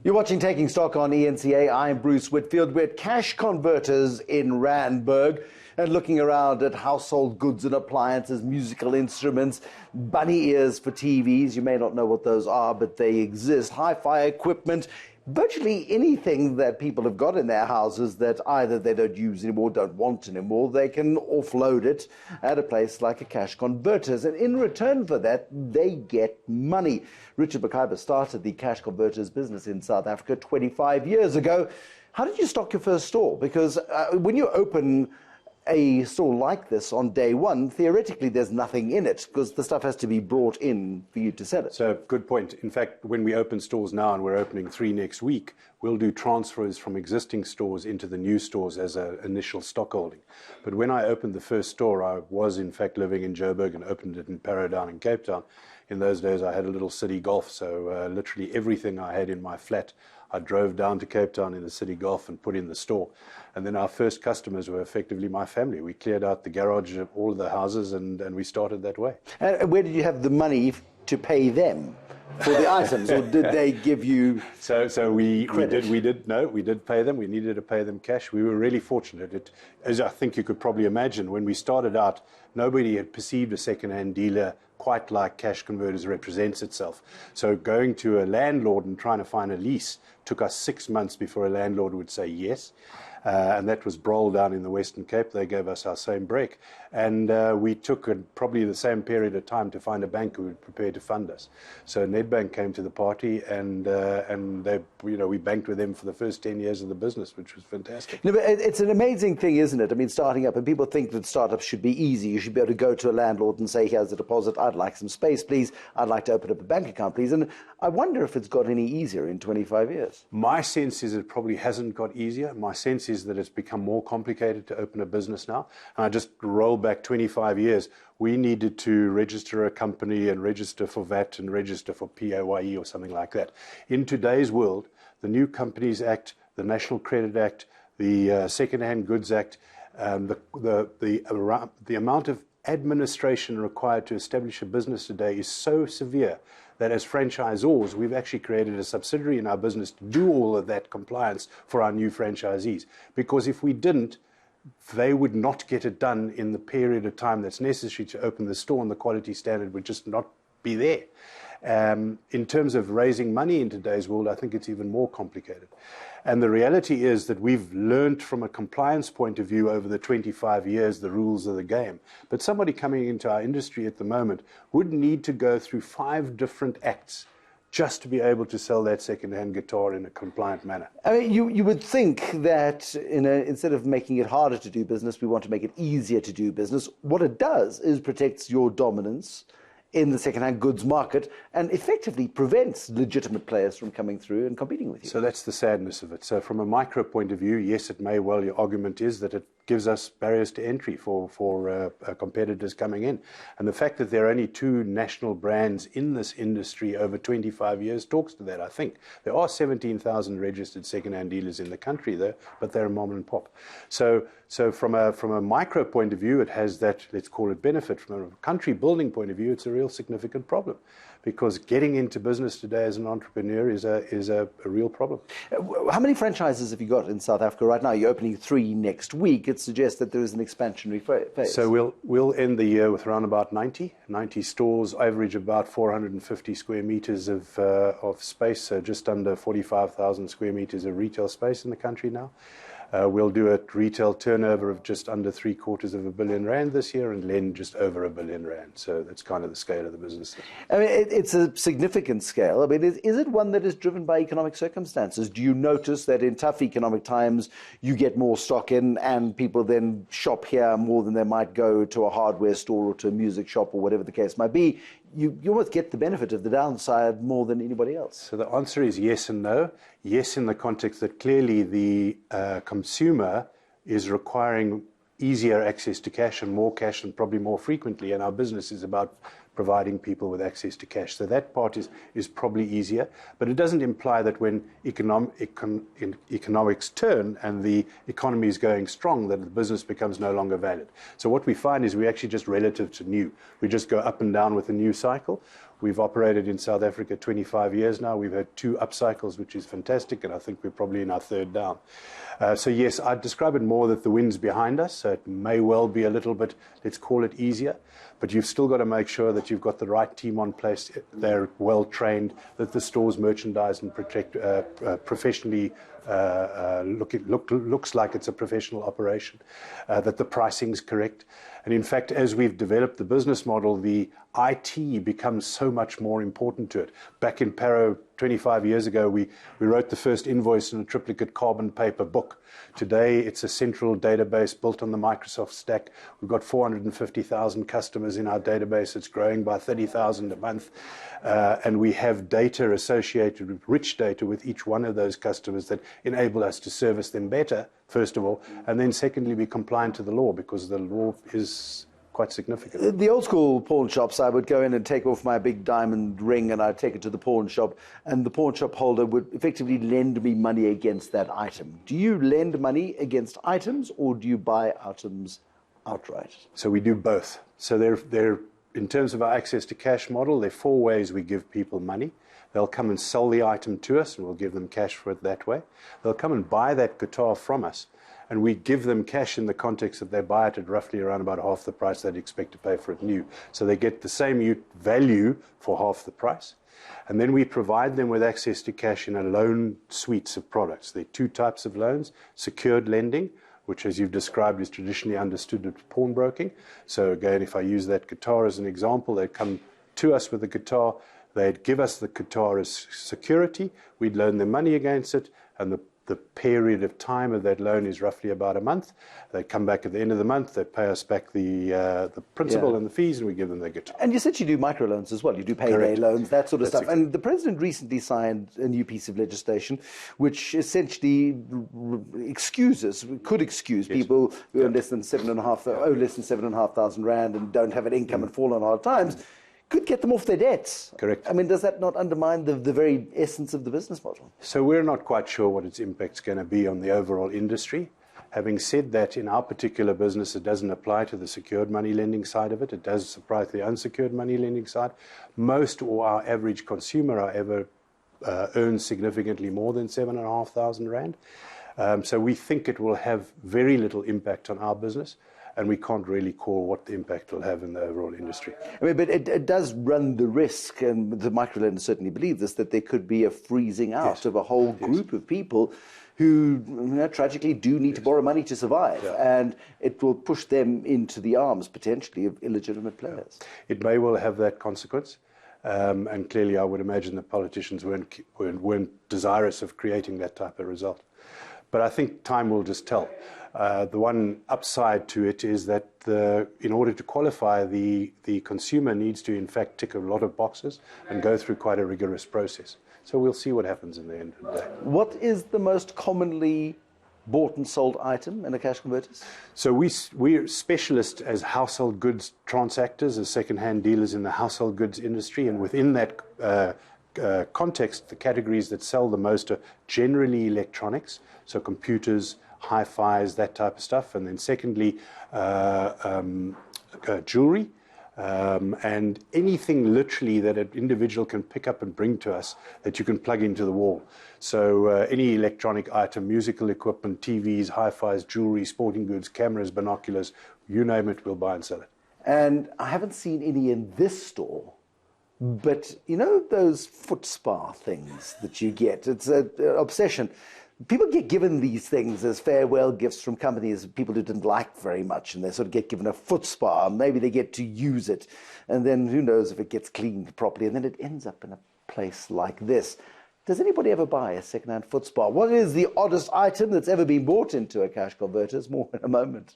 You're watching Taking Stock on ENCA. I'm Bruce Whitfield. We're at Cash Converters in Randburg and looking around at household goods and appliances, musical instruments, bunny ears for TVs. You may not know what those are, but they exist. Hi-fi equipment, virtually anything that people have got in their houses that either they don't use anymore, don't want anymore, they can offload it at a place like a Cash Converters. And in return for that, they get money. Richard Mukheibir started the Cash Converters business in South Africa 25 years ago. How did you stock your first store? Because when you open a store like this on day one, theoretically there's nothing in it because the stuff has to be brought in for you to sell it. So, good point. In fact, when we open stores now, and we're opening 3 next week, we'll do transfers from existing stores into the new stores as an initial stock holding. But when I opened the first store, I was in fact living in Joburg and opened it in Paradown in Cape Town. In those days, I had a little city golf, so literally everything I had in my flat, I drove down to Cape Town in the city golf and put in the store. And then our first customers were effectively my family. We cleared out the garage of all of the houses and we started that way. And where did you have the money to pay them for the items, or did they give you we credit? We did pay them. We needed to pay them cash. We were really fortunate. As I think you could probably imagine, when we started out, nobody had perceived a second-hand dealer quite like Cash Converters represents itself. So going to a landlord and trying to find a lease took us 6 months before a landlord would say yes. And that was Brol down in the Western Cape. They gave us our same break. And we took probably the same period of time to find a bank who would prepare to fund us. So Nedbank came to the party and they, we banked with them for the first 10 years of the business, which was fantastic. No, but it's an amazing thing, isn't it? I mean, starting up, and people think that startups should be easy. You should be able to go to a landlord and say, here's a deposit. I'd like some space, please. I'd like to open up a bank account, please. And I wonder if it's got any easier in 25 years. My sense is it probably hasn't got easier. My sense is that it's become more complicated to open a business now. And I just roll back 25 years. We needed to register a company and register for VAT and register for PAYE or something like that. In today's world, the New Companies Act, the National Credit Act, the Second-Hand Goods Act, the amount of administration required to establish a business today is so severe that as franchisors, we've actually created a subsidiary in our business to do all of that compliance for our new franchisees. Because if we didn't, they would not get it done in the period of time that's necessary to open the store, and the quality standard would just not be there. In terms of raising money in today's world, I think it's even more complicated. And the reality is that we've learned from a compliance point of view over the 25 years the rules of the game. But somebody coming into our industry at the moment would need to go through 5 different acts just to be able to sell that second-hand guitar in a compliant manner. I mean, you would think that instead of making it harder to do business, we want to make it easier to do business. What it does is protects your dominance in the second-hand goods market and effectively prevents legitimate players from coming through and competing with you. So that's the sadness of it. So from a micro point of view, yes, it may well, your argument is that it gives us barriers to entry for competitors coming in. And the fact that there are only 2 national brands in this industry over 25 years talks to that, I think. There are 17,000 registered second-hand dealers in the country, though, but they're mom and pop. So from a micro point of view, it has that, let's call it, benefit. From a country building point of view, it's a real significant problem, because getting into business today as an entrepreneur is a real problem. How many franchises have you got in South Africa right now? You're opening 3 next week. It suggests that there is an expansionary phase. So we'll end the year with around about 90 stores, average about 450 square meters of space, so just under 45,000 square meters of retail space in the country now. We'll do a retail turnover of just under R750 million this year and lend just over R1 billion. So that's kind of the scale of the business. I mean, it's a significant scale. I mean, is it one that is driven by economic circumstances? Do you notice that in tough economic times, you get more stock in and people then shop here more than they might go to a hardware store or to a music shop or whatever the case might be? You almost get the benefit of the downside more than anybody else. So the answer is yes and no. Yes, in the context that clearly the consumer is requiring easier access to cash and probably more frequently, and our business is about providing people with access to cash. So that part is probably easier, but it doesn't imply that when economics turn and the economy is going strong, that the business becomes no longer valid. So what we find is we actually just relative to new. We just go up and down with the new cycle. We've operated in South Africa 25 years now. We've had 2 up cycles, which is fantastic, and I think we're probably in our 3rd down. So yes, I'd describe it more that the wind's behind us, so it may well be a little bit, let's call it easier, but you've still got to make sure that you've got the right team on place, they're well trained, that the store's merchandised and professionally looks like it's a professional operation, that the pricing's correct. And in fact, as we've developed the business model, the IT becomes so much more important to it. Back in Paro 25 years ago, we wrote the first invoice in a triplicate carbon paper book. Today, it's a central database built on the Microsoft stack. We've got 450,000 customers in our database. It's growing by 30,000 a month. And we have data associated with rich data with each one of those customers that enable us to service them better, first of all, and then secondly, be compliant to the law, because the law is quite significant. The old school pawn shops, I would go in and take off my big diamond ring and I'd take it to the pawn shop, and the pawn shop holder would effectively lend me money against that item. Do you lend money against items, or do you buy items outright? So we do both. So they're in terms of our access to cash model, there are 4 ways we give people money. They'll come and sell the item to us, and we'll give them cash for it that way. They'll come and buy that guitar from us, and we give them cash in the context that they buy it at roughly around about half the price they'd expect to pay for it new. So they get the same value for half the price. And then we provide them with access to cash in a loan suite of products. There are 2 types of loans: secured lending, which, as you've described, is traditionally understood as pawnbroking. So again, if I use that guitar as an example, they'd come to us with the guitar, they'd give us the guitar as security, we'd loan them money against it, and the period of time of that loan is roughly about a month. They come back at the end of the month, they pay us back the principal and the fees, and we give them their guitar. And you said you do microloans as well. You do payday loans, that sort of stuff. And the president recently signed a new piece of legislation which essentially could excuse people who earn less than 7,500 rand and don't have an income and fall on hard times. Could get them off their debts. Correct. I mean, does that not undermine the very essence of the business model? So we're not quite sure what its impact's going to be on the overall industry. Having said that, in our particular business, it doesn't apply to the secured money lending side of it. It does apply to the unsecured money lending side. Most or our average consumer, however, earns significantly more than 7,500 rand. So we think it will have very little impact on our business, and we can't really call what the impact will have in the overall industry. I mean, but it does run the risk, and the microlenders certainly believe this, that there could be a freezing out of a whole group of people who tragically do need to borrow money to survive, and it will push them into the arms, potentially, of illegitimate players. It may well have that consequence, and clearly I would imagine the politicians weren't desirous of creating that type of result. But I think time will just tell. The one upside to it is that in order to qualify, the consumer needs to, in fact, tick a lot of boxes and go through quite a rigorous process. So we'll see what happens in the end of the day. What is the most commonly bought and sold item in a cash converters? So we're specialists as household goods transactors, as second-hand dealers in the household goods industry, and within that context, the categories that sell the most are generally electronics, so computers, hi-fis, that type of stuff, and then secondly, jewelry, and anything literally that an individual can pick up and bring to us that you can plug into the wall. So any electronic item, musical equipment, TVs, hi-fis, jewelry, sporting goods, cameras, binoculars, you name it, we'll buy and sell it. And I haven't seen any in this store, but you know those foot spa things that you get? It's an obsession. People get given these things as farewell gifts from companies, people who didn't like very much, and they sort of get given a foot spa. Maybe they get to use it, and then who knows if it gets cleaned properly, and then it ends up in a place like this. Does anybody ever buy a second-hand foot spa? What is the oddest item that's ever been bought into a cash converters? More in a moment.